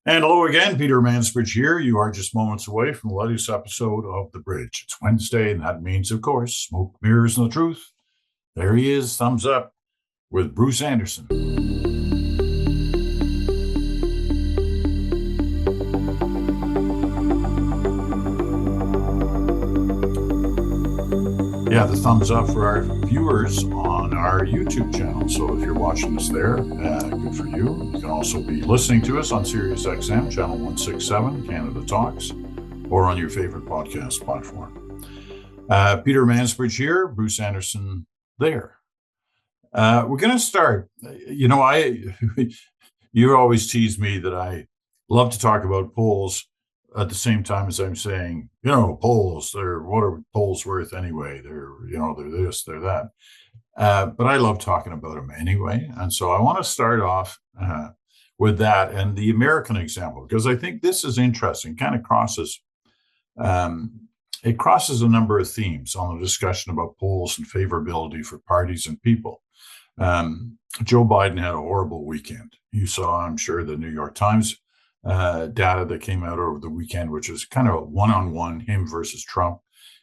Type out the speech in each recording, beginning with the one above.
And hello again, Peter Mansbridge here. You are just moments away from the latest episode of The Bridge. It's Wednesday, and that means, of course, smoke, mirrors, and the truth. There he is, thumbs up, with Bruce Anderson. Yeah, the thumbs up for our viewers on our YouTube channel. So if you're watching us there, good for you. You can also be listening to us on Sirius XM, channel 167, Canada Talks, or on your favorite podcast platform. Peter Mansbridge here, Bruce Anderson there. We're going to start. You know, you always tease me that I love to talk about polls at the same time as I'm saying, polls, what are polls worth anyway? They're this, they're that. But I love talking about them anyway. And so I want to start off with that and the American example, because I think this is interesting, kind of crosses a number of themes on the discussion about polls and favorability for parties and people. Joe Biden had a horrible weekend. You saw, I'm sure, the New York Times data that came out over the weekend, which is kind of a one-on-one, him versus Trump,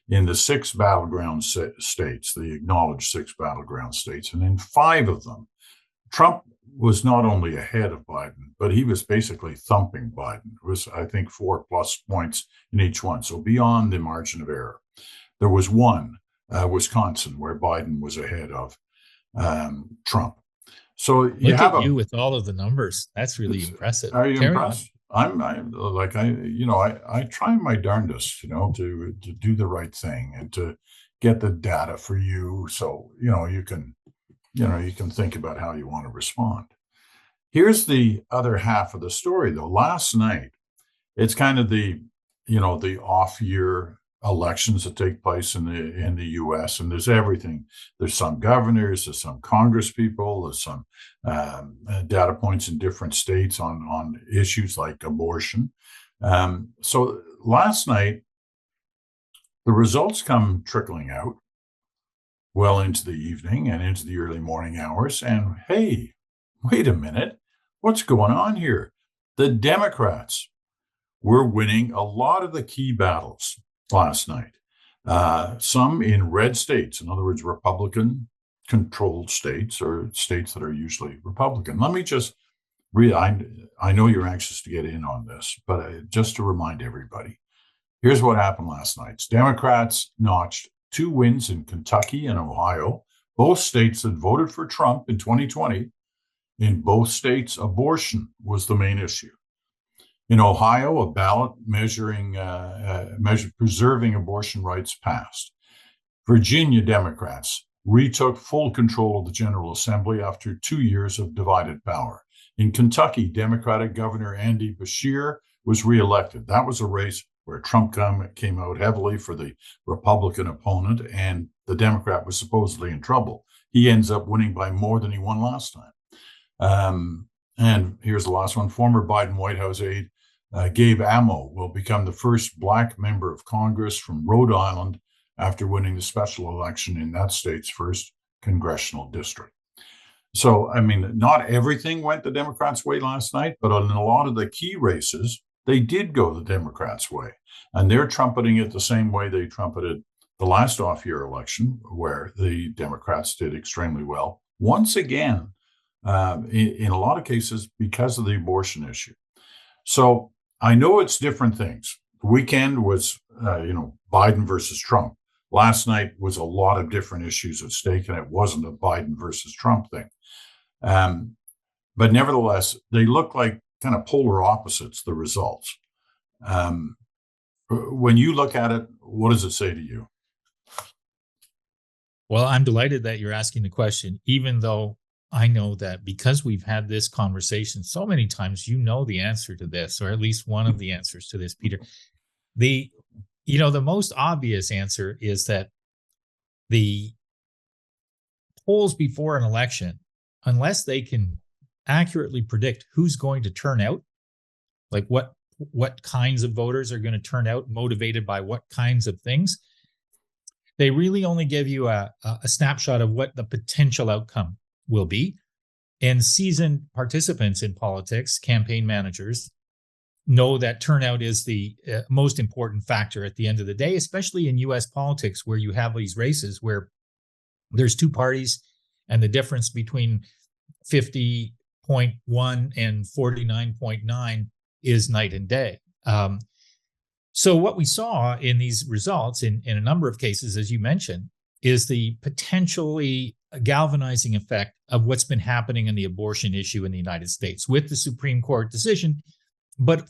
in the 6 battleground states, the acknowledged 6 battleground states. And in 5 of them, Trump was not only ahead of Biden, but he was basically thumping Biden. It was, I think, 4+ points in each one, so beyond the margin of error. There was one, Wisconsin, where Biden was ahead of Trump. So Look at you with all of the numbers. That's really impressive. Are you impressed? I try my darndest, to do the right thing and to get the data for you, so you can think about how you want to respond. Here's the other half of the story, though. Last night, it's kind of the off-year elections that take place in the U.S. and there's everything. There's some governors, there's some Congress people, there's some data points in different states on issues like abortion. So last night, the results come trickling out well into the evening and into the early morning hours. And hey, wait a minute, what's going on here? The Democrats were winning a lot of the key battles last night, some in red states, in other words, Republican-controlled states or states that are usually Republican. Let me just I know you're anxious to get in on this, but just to remind everybody, here's what happened last night. Democrats notched 2 wins in Kentucky and Ohio, both states that voted for Trump in 2020. In both states, abortion was the main issue. In Ohio, a ballot preserving abortion rights passed. Virginia Democrats retook full control of the General Assembly after 2 years of divided power. In Kentucky, Democratic Governor Andy Beshear was reelected. That was a race where Trump came out heavily for the Republican opponent, and the Democrat was supposedly in trouble. He ends up winning by more than he won last time. And here's the last one. Former Biden White House aide Gabe Amo will become the first Black member of Congress from Rhode Island after winning the special election in that state's first congressional district. So, I mean, not everything went the Democrats' way last night, but in a lot of the key races, they did go the Democrats' way. And they're trumpeting it the same way they trumpeted the last off-year election, where the Democrats did extremely well. Once again, in a lot of cases, because of the abortion issue. So I know it's different things. The weekend was, Biden versus Trump. Last night was a lot of different issues at stake, and it wasn't a Biden versus Trump thing. But nevertheless, they look like kind of polar opposites, the results. When you look at it, what does it say to you? Well, I'm delighted that you're asking the question, even though I know that because we've had this conversation so many times, you know the answer to this, or at least one of the answers to this, Peter. The most obvious answer is that the polls before an election, unless they can accurately predict who's going to turn out, like what kinds of voters are going to turn out motivated by what kinds of things, they really only give you a snapshot of what the potential outcome will be. And seasoned participants in politics, campaign managers, know that turnout is the most important factor at the end of the day, especially in U.S. politics, where you have these races where there's two parties and the difference between 50.1 and 49.9 is night and day. So what we saw in these results in a number of cases, as you mentioned, is the potentially galvanizing effect of what's been happening in the abortion issue in the United States with the Supreme Court decision, but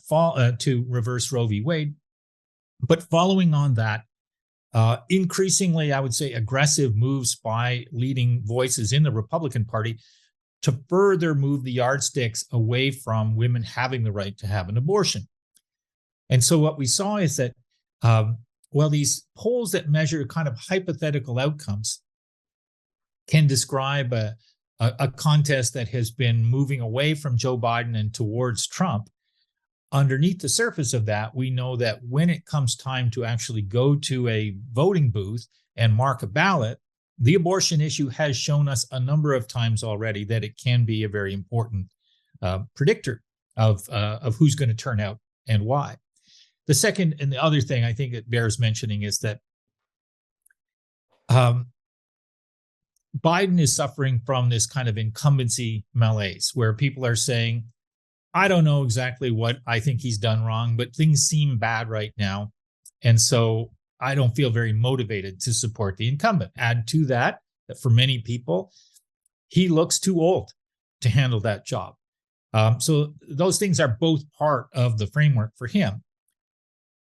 to reverse Roe v. Wade. But following on that, increasingly, I would say, aggressive moves by leading voices in the Republican Party to further move the yardsticks away from women having the right to have an abortion. And so what we saw is that, these polls that measure kind of hypothetical outcomes can describe a contest that has been moving away from Joe Biden and towards Trump. Underneath the surface of that, we know that when it comes time to actually go to a voting booth and mark a ballot, the abortion issue has shown us a number of times already that it can be a very important predictor of who's going to turn out and why. The second and the other thing I think it bears mentioning is that Biden is suffering from this kind of incumbency malaise where people are saying, I don't know exactly what I think he's done wrong, but things seem bad right now. And so I don't feel very motivated to support the incumbent. Add to that for many people, he looks too old to handle that job. So those things are both part of the framework for him.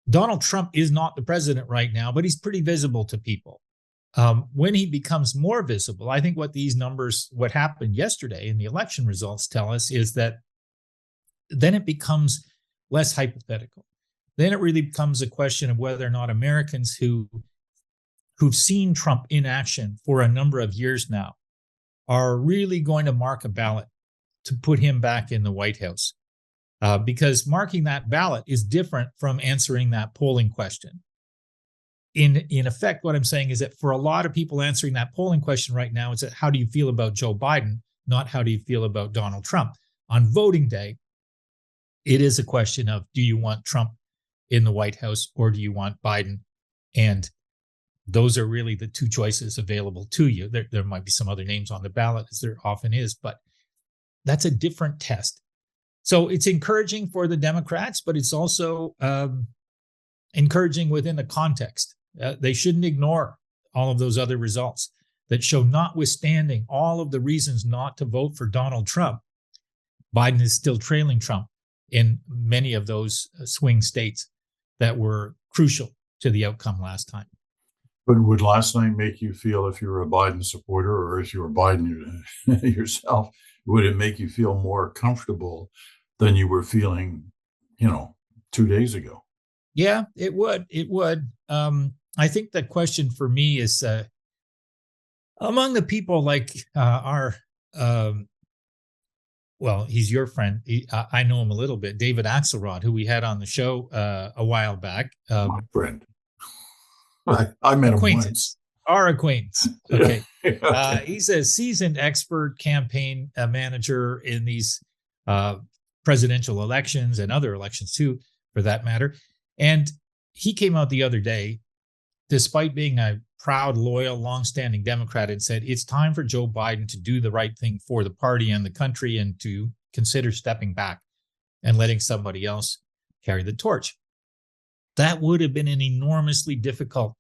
Donald Trump is not the president right now, but he's pretty visible to people. When he becomes more visible, I think what happened yesterday in the election results tell us is that then it becomes less hypothetical. Then it really becomes a question of whether or not Americans who've seen Trump in action for a number of years now are really going to mark a ballot to put him back in the White House. Because marking that ballot is different from answering that polling question. In effect, what I'm saying is that for a lot of people answering that polling question right now, it's that how do you feel about Joe Biden, not how do you feel about Donald Trump. On voting day, it is a question of, do you want Trump in the White House or do you want Biden? And those are really the two choices available to you. There might be some other names on the ballot, as there often is, but that's a different test. So it's encouraging for the Democrats, but it's also encouraging within the context. They shouldn't ignore all of those other results that show, notwithstanding all of the reasons not to vote for Donald Trump, Biden is still trailing Trump in many of those swing states that were crucial to the outcome last time. But would last night make you feel, if you were a Biden supporter or if you were Biden yourself, would it make you feel more comfortable than you were feeling, 2 days ago? Yeah, it would. It would. I think the question for me is among the people like he's your friend. I know him a little bit, David Axelrod, who we had on the show a while back. My friend. I met him once. Our acquaintance. Okay. Okay. He's a seasoned expert campaign manager in these presidential elections and other elections too, for that matter. And he came out the other day, despite being a proud, loyal, longstanding Democrat, and said it's time for Joe Biden to do the right thing for the party and the country and to consider stepping back and letting somebody else carry the torch. That would have been an enormously difficult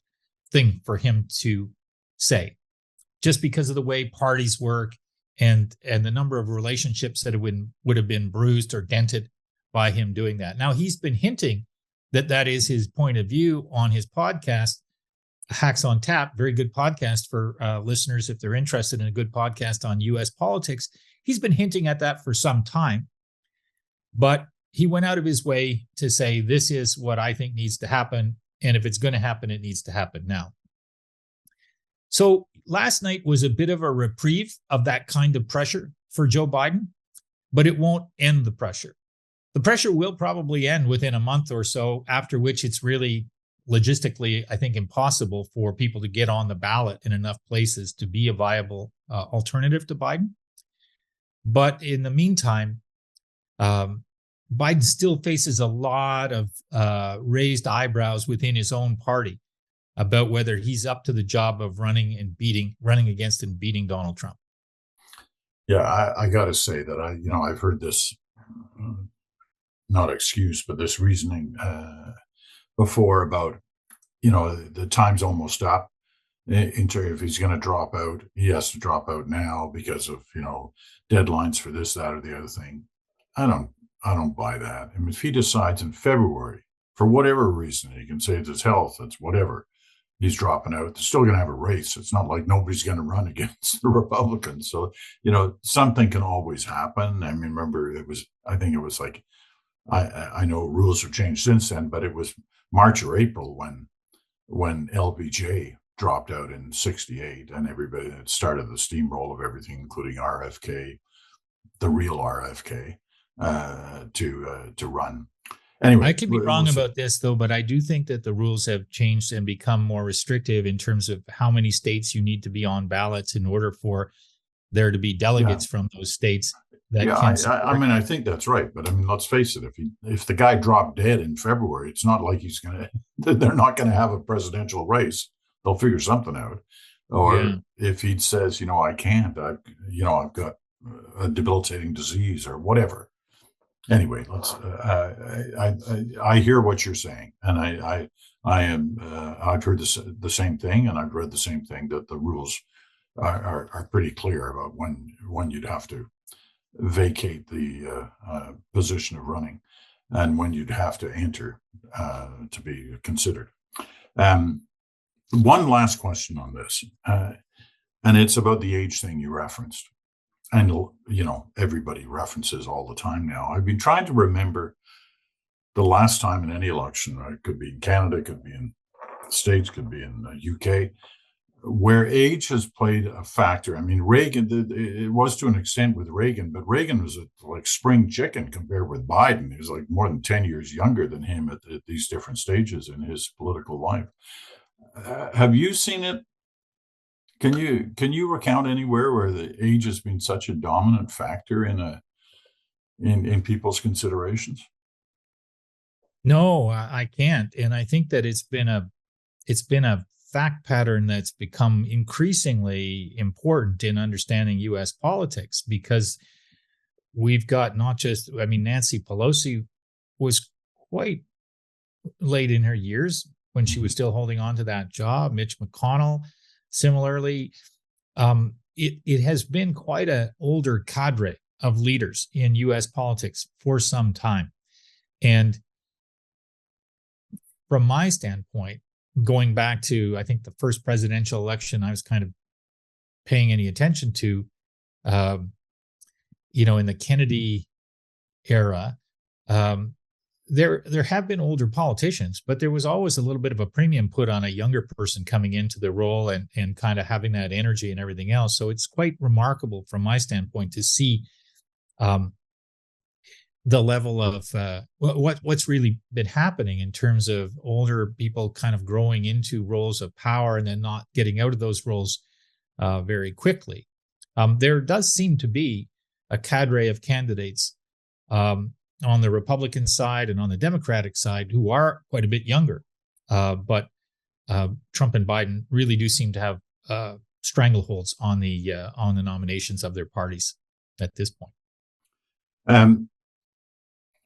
thing for him to say, just because of the way parties work and the number of relationships that would have been bruised or dented by him doing that. Now, he's been hinting that is his point of view on his podcast, Hacks on Tap, very good podcast for listeners if they're interested in a good podcast on U.S. politics. He's been hinting at that for some time, but he went out of his way to say, this is what I think needs to happen. And if it's going to happen, it needs to happen now. So last night was a bit of a reprieve of that kind of pressure for Joe Biden, but it won't end the pressure. The pressure will probably end within a month or so, after which it's really logistically, I think, impossible for people to get on the ballot in enough places to be a viable alternative to Biden. But in the meantime, Biden still faces a lot of raised eyebrows within his own party about whether he's up to the job of running against and beating Donald Trump. Yeah, I got to say that I've heard this, uh, not excuse, but this reasoning before about, the time's almost up. If he's going to drop out, he has to drop out now because of deadlines for this, that, or the other thing. I don't I don't buy that. I mean, if he decides in February for whatever reason, he can say it's his health, it's whatever, he's dropping out. They're still going to have a race. It's not like nobody's going to run against the Republicans. So, something can always happen. I mean, remember, I think it was like, I know rules have changed since then, but it was March or April when LBJ dropped out in '68, and everybody had started the steamroll of everything, including RFK, the real RFK, to run. Anyway, I could be wrong about this, though, but I do think that the rules have changed and become more restrictive in terms of how many states you need to be on ballots in order for there to be delegates from those states that can support. I mean, I think that's right. But I mean, let's face it, if the guy dropped dead in February, it's not like they're not going to have a presidential race. They'll figure something out. Or if he says, I can't, I've got a debilitating disease or whatever. Anyway, I hear what you're saying, and I've heard the same thing, and I've read the same thing, that the rules are pretty clear about when you'd have to vacate the position of running, and when you'd have to enter to be considered. One last question on this, and it's about the age thing you referenced. And, everybody references all the time now. I've been trying to remember the last time in any election, it could be in Canada, could be in the States, could be in the UK, where age has played a factor. I mean, Reagan, it was to an extent with Reagan, but Reagan was like spring chicken compared with Biden. He was like more than 10 years younger than him at these different stages in his political life. Have you seen it? Can you recount anywhere where the age has been such a dominant factor in people's considerations? No, I can't, and I think that it's been a fact pattern that's become increasingly important in understanding U.S. politics, because we've got not just, I mean, Nancy Pelosi was quite late in her years when she was still holding on to that job. Mitch McConnell. Similarly, it has been quite an older cadre of leaders in U.S. politics for some time. And from my standpoint, going back to, I think, the first presidential election I was kind of paying any attention to, in the Kennedy era, there have been older politicians, but there was always a little bit of a premium put on a younger person coming into the role and kind of having that energy and everything else. So it's quite remarkable from my standpoint to see the level of what's really been happening in terms of older people kind of growing into roles of power and then not getting out of those roles very quickly. There does seem to be a cadre of candidates on the Republican side and on the Democratic side who are quite a bit younger. But Trump and Biden really do seem to have strangleholds on the nominations of their parties at this point.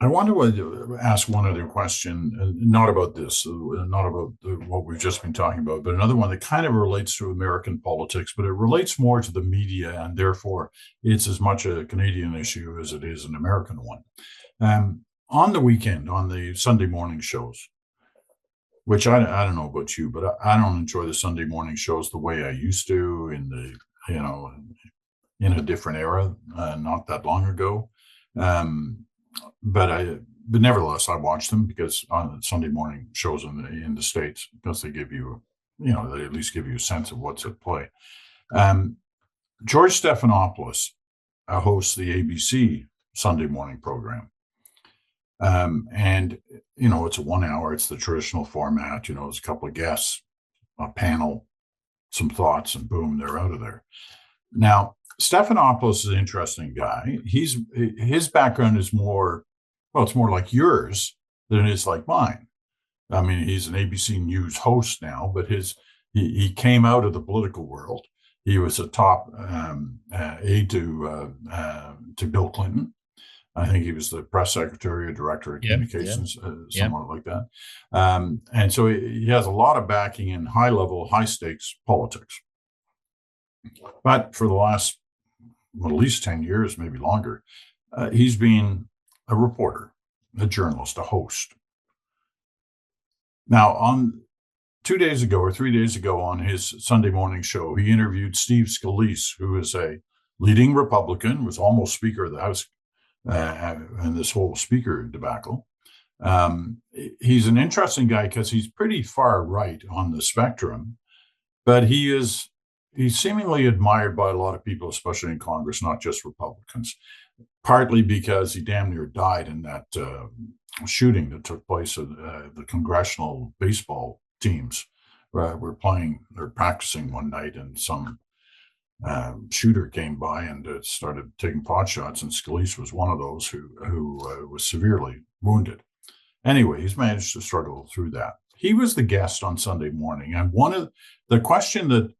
I want to ask one other question, not about this, not about what we've just been talking about, but another one that kind of relates to American politics, but it relates more to the media, and therefore it's as much a Canadian issue as it is an American one. On the weekend, on the Sunday morning shows, which I don't know about you, but I don't enjoy the Sunday morning shows the way I used to in a different era, not that long ago. But nevertheless, I watch them because on Sunday morning shows in the States, because they give you, they at least give you a sense of what's at play. George Stephanopoulos hosts the ABC Sunday morning program. And, it's a 1 hour, it's the traditional format, there's a couple of guests, a panel, some thoughts, and boom, they're out of there. Now, Stephanopoulos is an interesting guy. His background is more well, it's more like yours than it is like mine. I mean, he's an ABC News host now, but he came out of the political world. He was a top aide to Bill Clinton. I think he was the press secretary or director of Yep, communications, yep. somewhat like that. And so he has a lot of backing in high level, high stakes politics. But for the last at least 10 years, maybe longer, he's been a reporter, a journalist, a host. Now, on 2 days ago or 3 days ago on his Sunday morning show, he interviewed Steve Scalise, who is a leading Republican, was almost Speaker of the House in this whole Speaker debacle. He's an interesting guy because he's pretty far right on the spectrum, but he's seemingly admired by a lot of people, especially in Congress, not just Republicans, partly because he damn near died in that shooting that took place at the congressional baseball teams. Were practicing one night, and some shooter came by and started taking pot shots, and Scalise was one of those who was severely wounded. Anyway, he's managed to struggle through that. He was the guest on Sunday morning, and one of the question that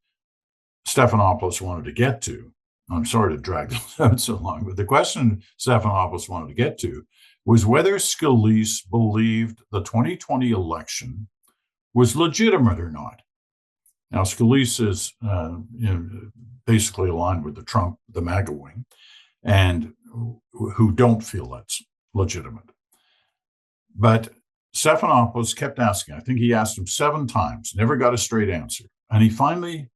Stephanopoulos wanted to get to, I'm sorry to drag this out so long, but the question Stephanopoulos wanted to get to was whether Scalise believed the 2020 election was legitimate or not. Now, Scalise is basically aligned with the MAGA wing, and who don't feel that's legitimate. But Stephanopoulos kept asking. I think he asked him 7 times, never got a straight answer. And he finally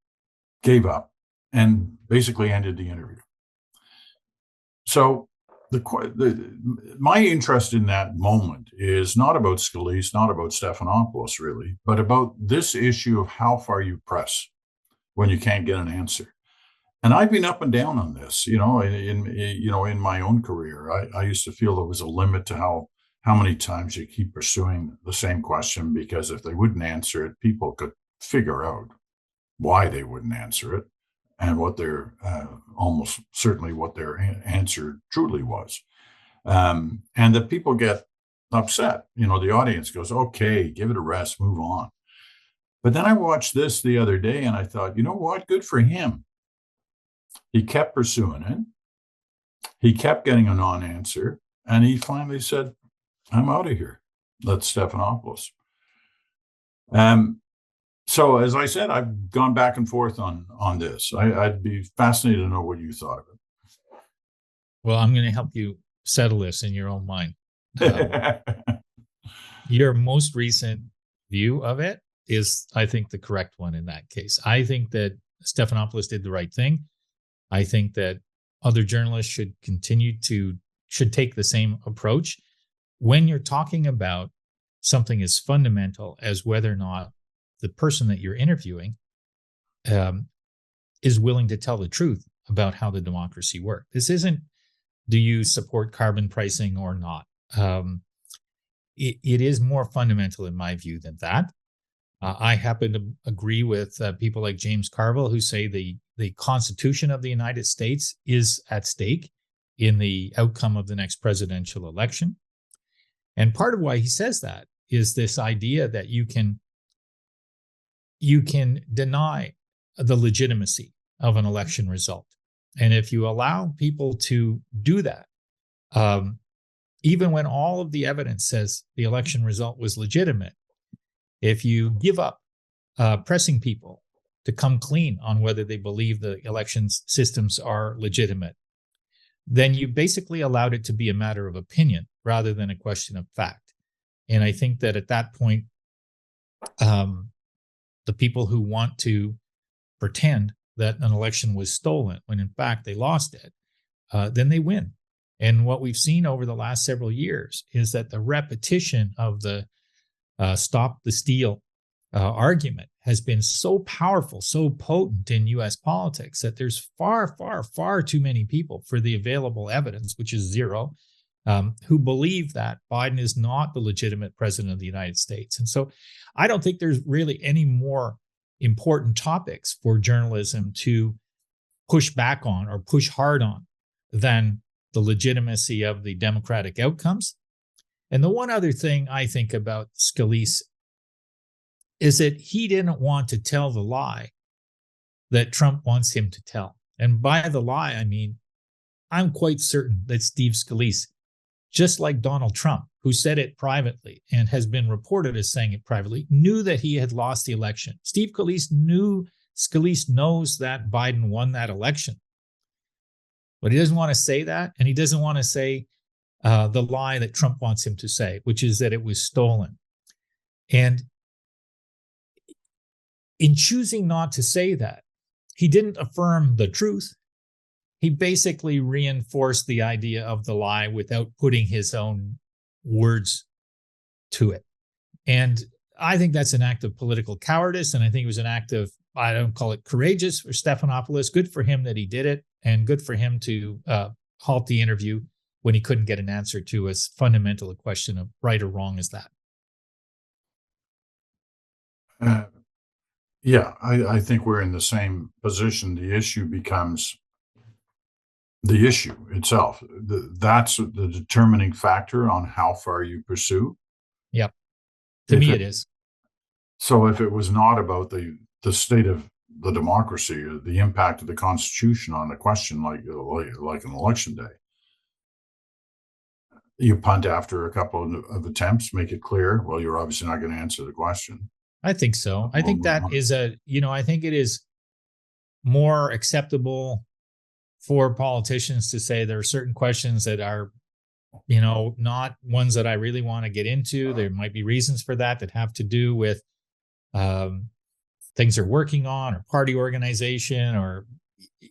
gave up and basically ended the interview. So my interest in that moment is not about Scalise, not about Stephanopoulos really, but about this issue of how far you press when you can't get an answer. And I've been up and down on this, in my own career. I used to feel there was a limit to how many times you keep pursuing the same question, because if they wouldn't answer it, people could figure out why they wouldn't answer it and what their almost certainly what their answer truly was. And that people get upset. The audience goes, okay, give it a rest, move on. But then I watched this the other day and I thought, you know what? Good for him. He kept pursuing it. He kept getting a non-answer. And he finally said, I'm out of here. That's Stephanopoulos. So as I said, I've gone back and forth on this. I'd be fascinated to know what you thought of Well, I'm going to help you settle this in your own mind. it. Your most recent view of it is, I think, the correct one in that case. I think that Stephanopoulos did the right thing. I think that other journalists should take the same approach. When you're talking about something as fundamental as whether or not the person that you're interviewing is willing to tell the truth about how the democracy works. This isn't, do you support carbon pricing or not? It is more fundamental in my view than that. I happen to agree with people like James Carville, who say the Constitution of the United States is at stake in the outcome of the next presidential election. And part of why he says that is this idea that you can deny the legitimacy of an election result. And if you allow people to do that, even when all of the evidence says the election result was legitimate, if you give up pressing people to come clean on whether they believe the election systems are legitimate, then you basically allowed it to be a matter of opinion rather than a question of fact. And I think that at that point, the people who want to pretend that an election was stolen when in fact they lost it, then they win. And what we've seen over the last several years is that the repetition of the stop the steal argument has been so powerful, so potent in US politics that there's far, far, far too many people for the available evidence, which is zero, who believe that Biden is not the legitimate president of the United States. And so I don't think there's really any more important topics for journalism to push back on or push hard on than the legitimacy of the democratic outcomes And the one other thing I think about Scalise is that he didn't want to tell the lie that Trump wants him to tell. And by the lie, I mean, I'm quite certain that Steve Scalise, just like Donald Trump, who said it privately and has been reported as saying it privately, knew that he had lost the election. Steve Scalise knows that Biden won that election. But he doesn't want to say that, and he doesn't want to say the lie that Trump wants him to say, which is that it was stolen. And in choosing not to say that, he didn't affirm the truth. He basically reinforced the idea of the lie without putting his own words to it. And I think that's an act of political cowardice. And I think it was an act of, I don't call it courageous for Stephanopoulos. Good for him that he did it. And good for him to halt the interview when he couldn't get an answer to as fundamental a question of right or wrong as that. Yeah, I think we're in the same position. The issue becomes the issue itself. That's the determining factor on how far you pursue. Yep. To me, it is. So if it was not about the state of the democracy, or the impact of the Constitution on a question like an election day, you punt after a couple of attempts, make it clear, well, you're obviously not going to answer the question. I think so. I think that is I think it is more acceptable for politicians to say there are certain questions that are, not ones that I really want to get into. There might be reasons for that have to do with things they're working on, or party organization, or,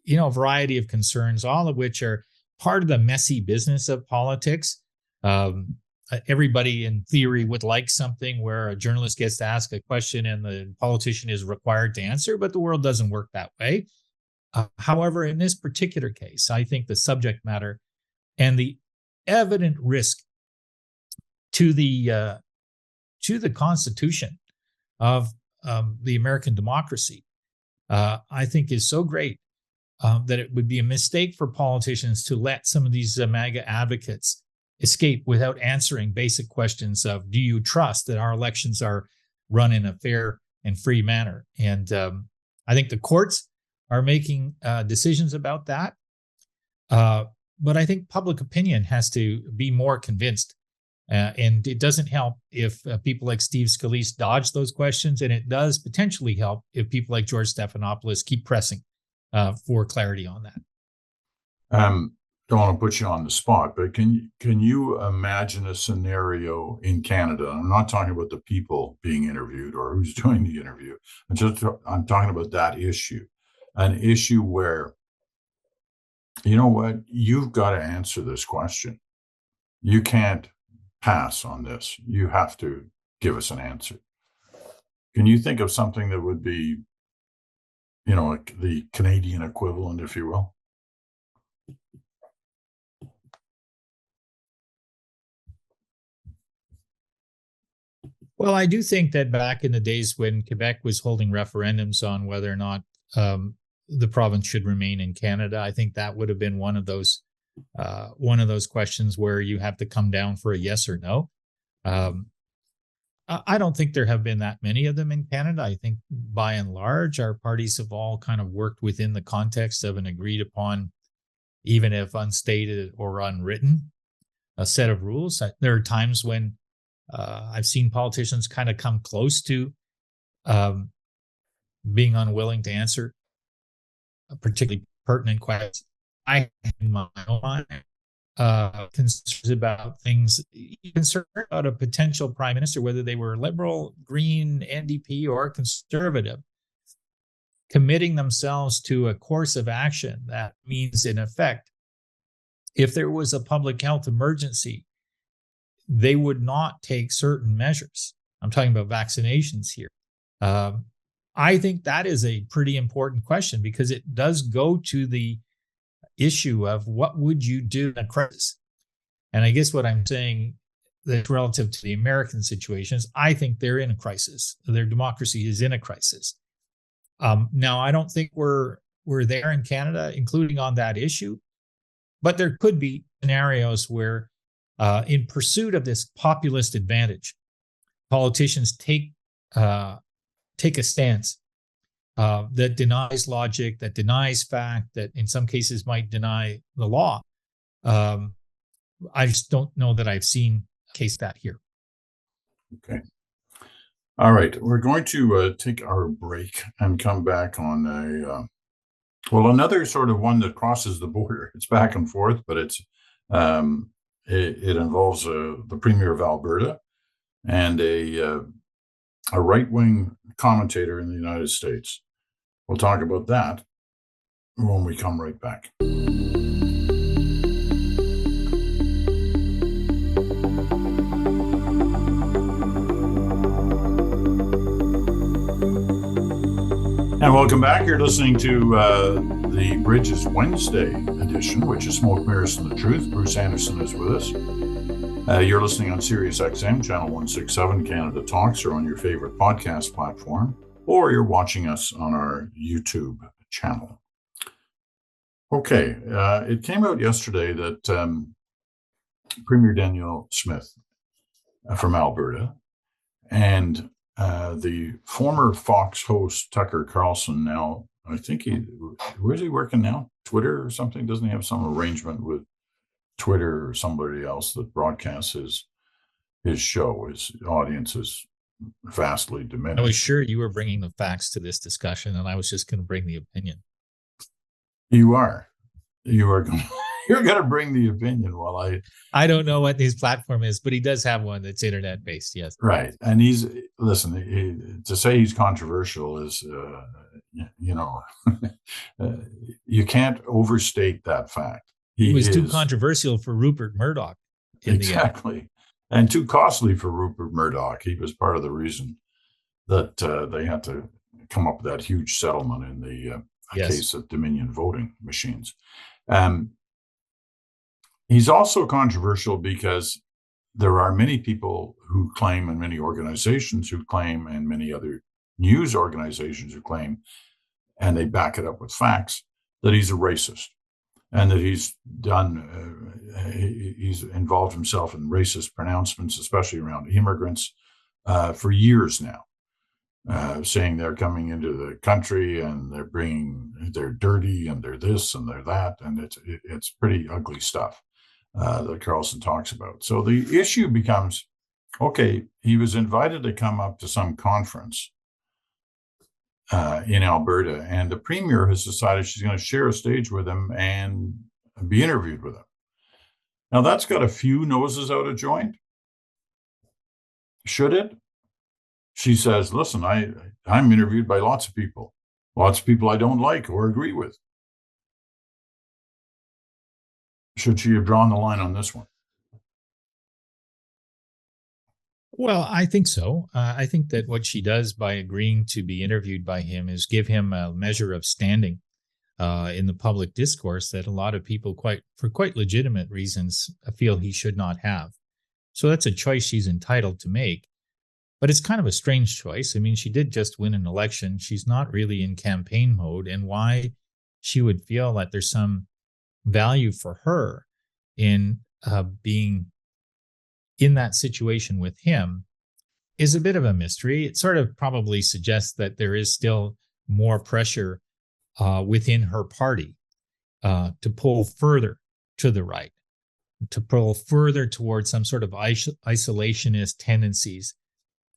a variety of concerns, all of which are part of the messy business of politics. Everybody in theory would like something where a journalist gets to ask a question and the politician is required to answer, but the world doesn't work that way. However, in this particular case, I think the subject matter and the evident risk to the Constitution of the American democracy, I think is so great that it would be a mistake for politicians to let some of these MAGA advocates escape without answering basic questions of, do you trust that our elections are run in a fair and free manner? And I think the courts are making decisions about that. But I think public opinion has to be more convinced. And it doesn't help if people like Steve Scalise dodge those questions. And it does potentially help if people like George Stephanopoulos keep pressing for clarity on that. Don't want to put you on the spot, but can you imagine a scenario in Canada? I'm not talking about the people being interviewed or who's doing the interview. I'm talking about that issue, an issue where, you know what, you've got to answer this question. You can't pass on this. You have to give us an answer. Can you think of something that would be, the Canadian equivalent, if you will? Well, I do think that back in the days when Quebec was holding referendums on whether or not the province should remain in Canada, I think that would have been one of those questions where you have to come down for a yes or no. I don't think there have been that many of them in Canada. I think by and large, our parties have all kind of worked within the context of an agreed upon, even if unstated or unwritten, a set of rules. There are times when I've seen politicians kind of come close to being unwilling to answer a particularly pertinent question. I have in my own mind concerns about things, concerned about a potential prime minister, whether they were Liberal, Green, NDP, or Conservative, committing themselves to a course of action that means, in effect, if there was a public health emergency, they would not take certain measures. I'm talking about vaccinations here. I think that is a pretty important question because it does go to the issue of what would you do in a crisis? And I guess what I'm saying that relative to the American situation is I think they're in a crisis. Their democracy is in a crisis. Now, I don't think we're there in Canada, including on that issue, but there could be scenarios where In pursuit of this populist advantage, politicians take a stance that denies logic, that denies fact, that in some cases might deny the law. I just don't know that I've seen a case that here. Okay. All right. We're going to take our break and come back on another sort of one that crosses the border. It's back and forth, but it involves the Premier of Alberta and a right-wing commentator in the United States. We'll talk about that when we come right back. And welcome back. You're listening to the Bridges Wednesday edition, which is Smoke, Mirrors, and the Truth. Bruce Anderson is with us. You're listening on Sirius XM, Channel 167, Canada Talks, or on your favorite podcast platform, or you're watching us on our YouTube channel. Okay, it came out yesterday that Premier Danielle Smith from Alberta and the former Fox host Tucker Carlson, now I think where's he working now? Twitter or something? Doesn't he have some arrangement with Twitter or somebody else that broadcasts his show? His audience is vastly diminished. I was sure you were bringing the facts to this discussion, and I was just going to bring the opinion. You are going. You're going to bring the opinion while I don't know what his platform is, but he does have one that's internet based. Yes. Right. And to say he's controversial is, you can't overstate that fact. He was too controversial for Rupert Murdoch. Exactly. And too costly for Rupert Murdoch. He was part of the reason that they had to come up with that huge settlement in the case of Dominion voting machines. He's also controversial because there are many people who claim, and many organizations who claim, and many other news organizations who claim, and they back it up with facts, that he's a racist and that he's involved himself in racist pronouncements, especially around immigrants, for years now, saying they're coming into the country and they're dirty and they're this and they're that, and it's pretty ugly stuff that Carlson talks about. So the issue becomes, okay, he was invited to come up to some conference in Alberta, and the Premier has decided she's going to share a stage with him and be interviewed with him. Now that's got a few noses out of joint. Should it? She says, listen, I'm interviewed by lots of people I don't like or agree with. Should she have drawn the line on this one? Well, I think so. I think that what she does by agreeing to be interviewed by him is give him a measure of standing in the public discourse that a lot of people, for quite legitimate reasons, feel he should not have. So that's a choice she's entitled to make. But it's kind of a strange choice. I mean, she did just win an election. She's not really in campaign mode. And why she would feel that there's some value for her in being in that situation with him is a bit of a mystery. It sort of probably suggests that there is still more pressure within her party to pull further to the right, to pull further towards some sort of isolationist tendencies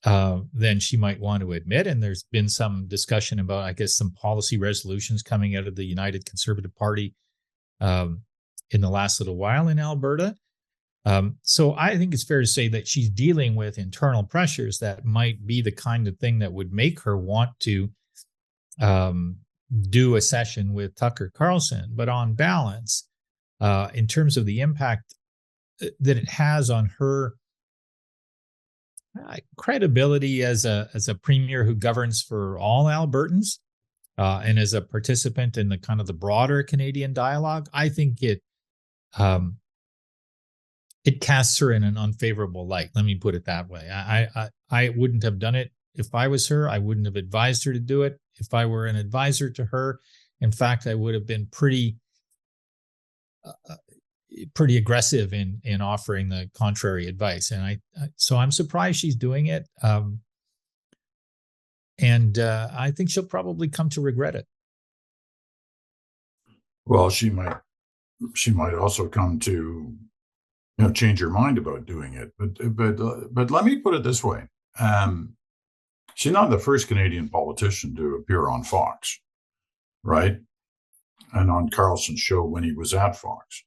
than she might want to admit. And there's been some discussion about, I guess, some policy resolutions coming out of the United Conservative Party in the last little while in Alberta. So I think it's fair to say that she's dealing with internal pressures that might be the kind of thing that would make her want to do a session with Tucker Carlson. But on balance, in terms of the impact that it has on her credibility as a premier who governs for all Albertans and as a participant in the kind of the broader Canadian dialogue, I think it casts her in an unfavorable light. Let me put it that way. I wouldn't have done it if I was her. I wouldn't have advised her to do it if I were an advisor to her. In fact, I would have been pretty pretty aggressive in offering the contrary advice, and so I'm surprised she's doing it. And I think she'll probably come to regret it. Well, she might also come to change her mind about doing it. But let me put it this way: she's not the first Canadian politician to appear on Fox, right? And on Carlson's show when he was at Fox.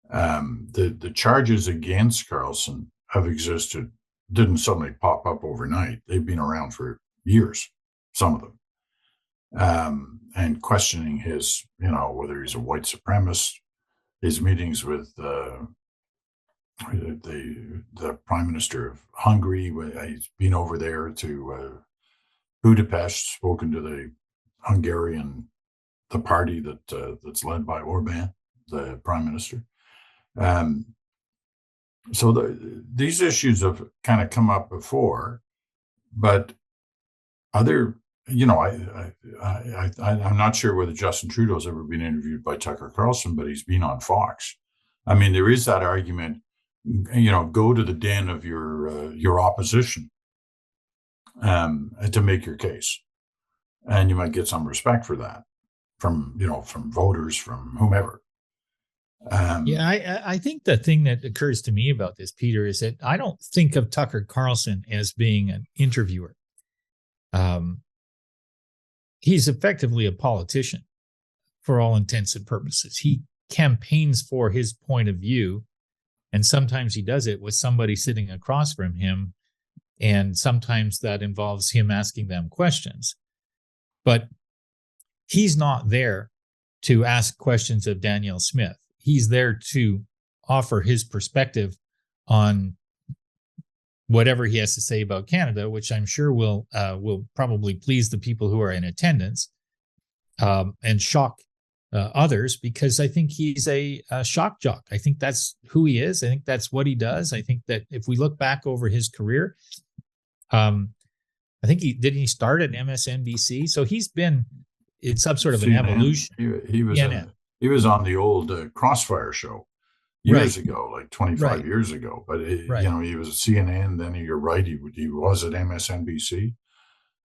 The charges against Carlson have existed, didn't suddenly pop up overnight. They've been around for years, some of them, and questioning his, whether he's a white supremacist, his meetings with the Prime Minister of Hungary. He's been over there to Budapest, spoken to the Hungarian, the party that's led by Orbán, the Prime Minister. So these issues have kind of come up before, but other, I'm not sure whether Justin Trudeau's ever been interviewed by Tucker Carlson, but he's been on Fox. I mean, there is that argument, go to the den of your opposition to make your case, and you might get some respect for that from voters, from whomever. I think the thing that occurs to me about this, Peter, is that I don't think of Tucker Carlson as being an interviewer. He's effectively a politician for all intents and purposes. He campaigns for his point of view, and sometimes he does it with somebody sitting across from him, and sometimes that involves him asking them questions. But he's not there to ask questions of Danielle Smith. He's there to offer his perspective on whatever he has to say about Canada, which I'm sure will probably please the people who are in attendance, and shock others, because I think he's a shock jock. I think that's who he is. I think that's what he does. I think that if we look back over his career, I think he start at MSNBC, so he's been in some sort of an evolution. He was on the old Crossfire show years ago, like 25 years ago. But he was at CNN. Then you're right, he was at MSNBC,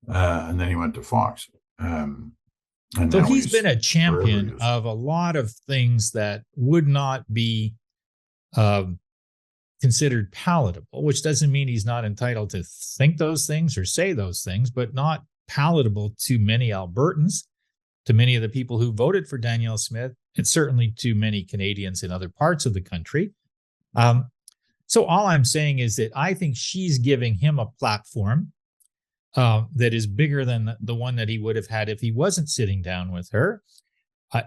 and then he went to Fox. So he's been a champion of a lot of things that would not be considered palatable, which doesn't mean he's not entitled to think those things or say those things, but not palatable to many Albertans, to many of the people who voted for Danielle Smith, and certainly to many Canadians in other parts of the country. So all I'm saying is that I think she's giving him a platform that is bigger than the one that he would have had if he wasn't sitting down with her.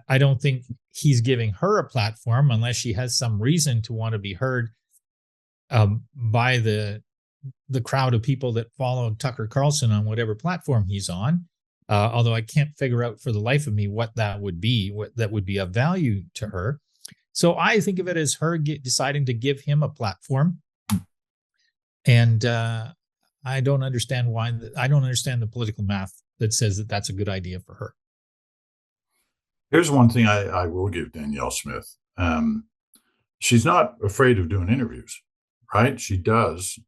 I don't think he's giving her a platform unless she has some reason to want to be heard by the crowd of people that follow Tucker Carlson on whatever platform he's on. Although I can't figure out for the life of me what that would be, what that would be of value to her. So I think of it as her deciding to give him a platform. And I don't understand why. I don't understand the political math that says that that's a good idea for her. Here's one thing I will give Danielle Smith. She's not afraid of doing interviews, right? She does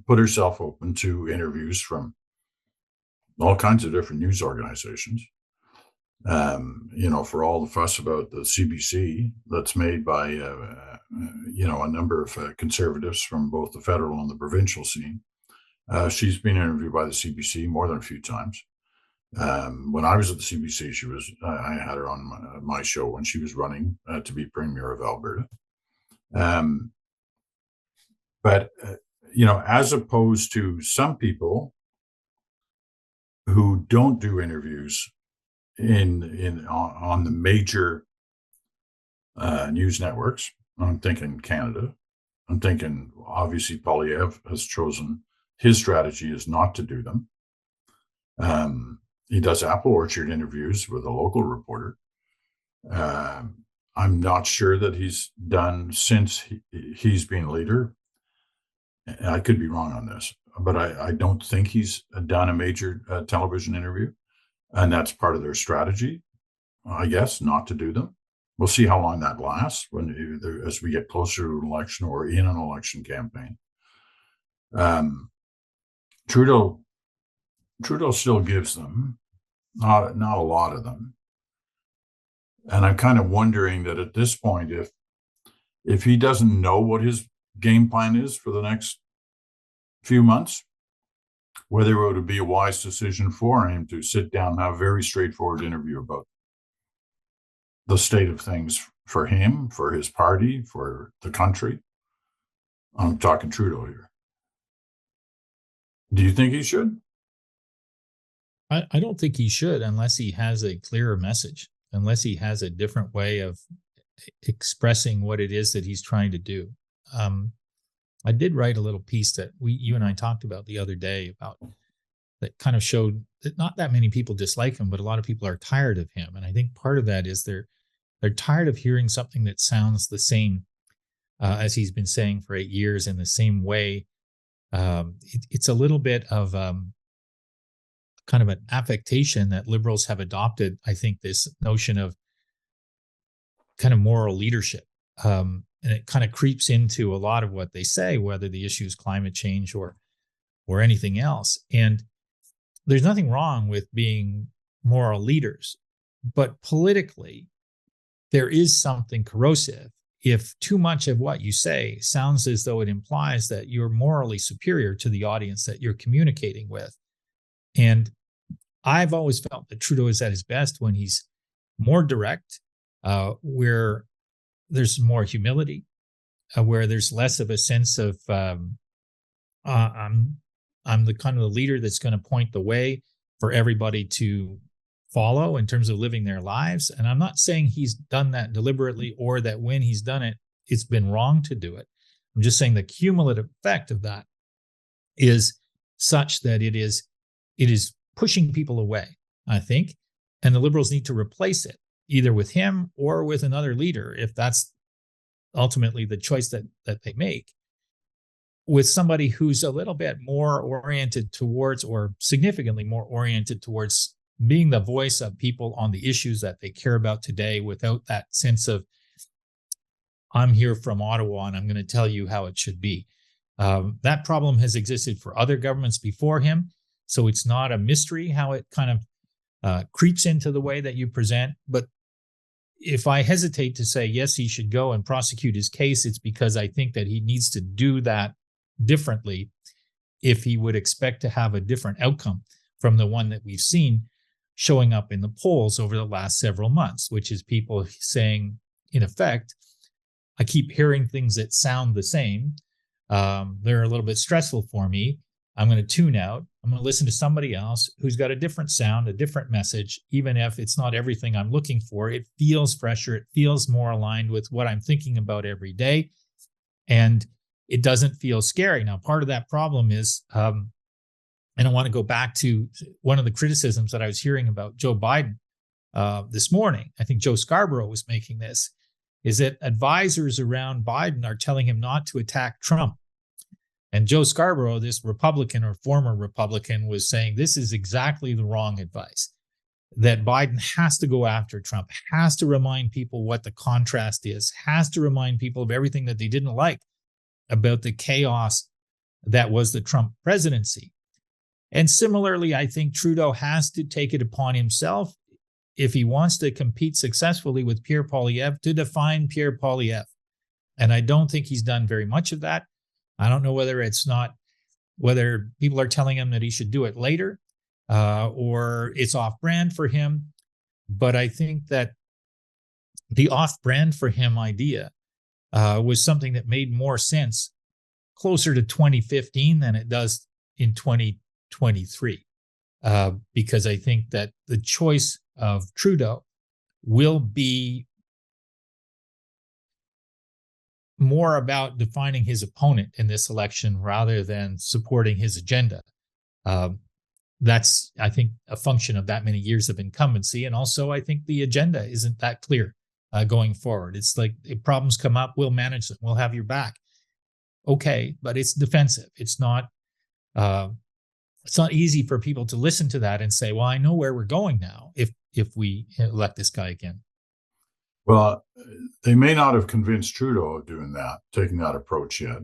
put herself open to interviews from all kinds of different news organizations. For all the fuss about the CBC that's made by, a number of conservatives from both the federal and the provincial scene. She's been interviewed by the CBC more than a few times. When I was at the CBC, I had her on my show when she was running to be Premier of Alberta. But as opposed to some people who don't do interviews on the major news networks. I'm thinking Canada. I'm thinking obviously Polyev has chosen, his strategy is not to do them. He does apple orchard interviews with a local reporter. I'm not sure that he's done since he's been leader. I could be wrong on this, but I don't think he's done a major television interview. And that's part of their strategy, I guess, not to do them, We'll see how long that lasts as we get closer to an election or in an election campaign. Trudeau still gives them, not a lot of them. And I'm kind of wondering that at this point, if he doesn't know what his game plan is for the next few months, whether it would be a wise decision for him to sit down and have a very straightforward interview about the state of things for him, for his party, for the country. I'm talking Trudeau here. Do you think he should? I don't think he should, unless he has a clearer message, unless he has a different way of expressing what it is that he's trying to do. I did write a little piece that you and I talked about the other day about that kind of showed that not that many people dislike him, but a lot of people are tired of him. And I think part of that is they're tired of hearing something that sounds the same as he's been saying for 8 years in the same way. It's a little bit of kind of an affectation that liberals have adopted. I think this notion of kind of moral leadership. And it kind of creeps into a lot of what they say, whether the issue is climate change or anything else. And there's nothing wrong with being moral leaders, but politically, there is something corrosive if too much of what you say sounds as though it implies that you're morally superior to the audience that you're communicating with. And I've always felt that Trudeau is at his best when he's more direct, where there's more humility, where there's less of a sense of I'm the kind of the leader that's going to point the way for everybody to follow in terms of living their lives. And I'm not saying he's done that deliberately or that when he's done it, it's been wrong to do it. I'm just saying the cumulative effect of that is such that it is pushing people away, I think, and the Liberals need to replace it either with him or with another leader, if that's ultimately the choice that they make, with somebody who's a little bit more oriented towards, or significantly more oriented towards, being the voice of people on the issues that they care about today, without that sense of, I'm here from Ottawa and I'm going to tell you how it should be. That problem has existed for other governments before him, so it's not a mystery how it kind of creeps into the way that you present. But if I hesitate to say, yes, he should go and prosecute his case, it's because I think that he needs to do that differently if he would expect to have a different outcome from the one that we've seen showing up in the polls over the last several months, which is people saying, in effect, I keep hearing things that sound the same. They're a little bit stressful for me. I'm going to tune out. I'm going to listen to somebody else who's got a different sound, a different message. Even if it's not everything I'm looking for, it feels fresher. It feels more aligned with what I'm thinking about every day. And it doesn't feel scary. Now, part of that problem is, and I want to go back to one of the criticisms that I was hearing about Joe Biden this morning. I think Joe Scarborough was making this, is that advisors around Biden are telling him not to attack Trump. And Joe Scarborough, this Republican or former Republican, was saying this is exactly the wrong advice, that Biden has to go after Trump, has to remind people what the contrast is, has to remind people of everything that they didn't like about the chaos that was the Trump presidency. And similarly, I think Trudeau has to take it upon himself, if he wants to compete successfully with Pierre Poilievre, to define Pierre Poilievre. And I don't think he's done very much of that. I don't know whether people are telling him that he should do it later or it's off-brand for him. But I think that the off-brand for him idea was something that made more sense closer to 2015 than it does in 2023. Because I think that the choice of Trudeau will be more about defining his opponent in this election rather than supporting his agenda. That's, I think, a function of that many years of incumbency. And also, I think the agenda isn't that clear going forward. It's like, if problems come up, we'll manage them. We'll have your back. Okay, but it's defensive. It's not easy for people to listen to that and say, well, I know where we're going now if we elect this guy again. Well, they may not have convinced Trudeau of doing that, taking that approach yet,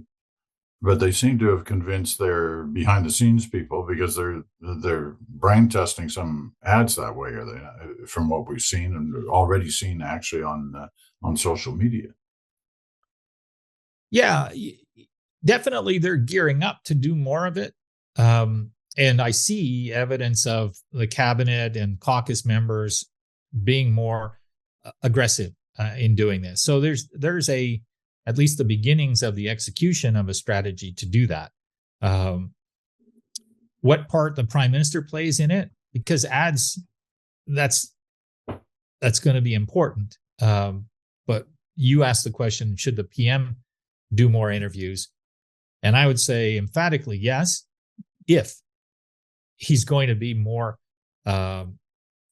but they seem to have convinced their behind the scenes people because they're brain testing some ads that way, are they? From what we've seen and already seen actually on social media. Yeah, definitely they're gearing up to do more of it. And I see evidence of the cabinet and caucus members being more aggressive in doing this. So there's a at least the beginnings of the execution of a strategy to do that. Um, what part the prime minister plays in it, because ads, that's going to be important. But you asked the question, should the PM do more interviews? And I would say emphatically yes, if he's going to be more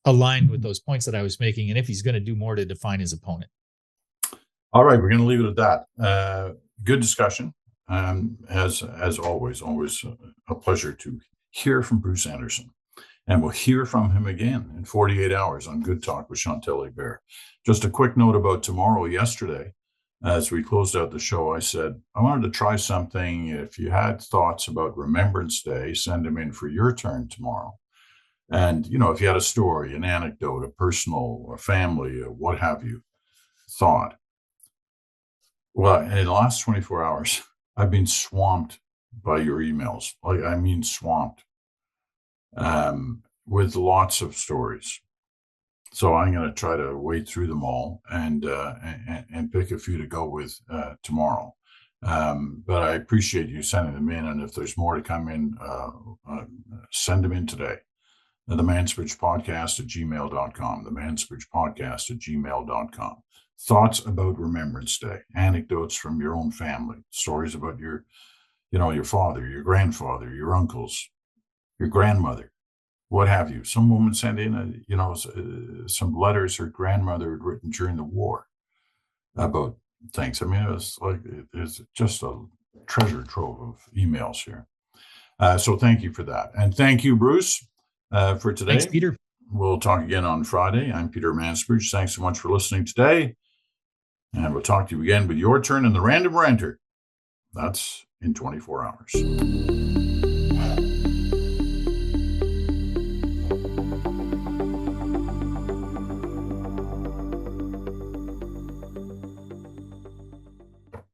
aligned with those points that I was making, and if he's going to do more to define his opponent. All right, we're going to leave it at that. Good discussion. As always a pleasure to hear from Bruce Anderson. And we'll hear from him again in 48 hours on Good Talk with Chantal Hébert. Just a quick note about tomorrow. Yesterday, as we closed out the show, I said, I wanted to try something. If you had thoughts about Remembrance Day, send them in for your turn tomorrow. And, if you had a story, an anecdote, a personal, a family, what have you, thought. Well, in the last 24 hours, I've been swamped by your emails. I mean, swamped with lots of stories. So I'm going to try to wade through them all and pick a few to go with tomorrow. But I appreciate you sending them in. And if there's more to come in, send them in today. The Mansbridge Podcast at gmail.com. The Mansbridge Podcast at gmail.com. Thoughts about Remembrance Day, anecdotes from your own family, stories about your father, your grandfather, your uncles, your grandmother, what have you. Some woman sent in, some letters her grandmother had written during the war about things. I mean, it's just a treasure trove of emails here. So thank you for that. And thank you, Bruce, for today. Thanks, Peter. We'll talk again on Friday. I'm Peter Mansbridge. Thanks so much for listening today. And we'll talk to you again with your turn in the Random Ranter. That's in 24 hours.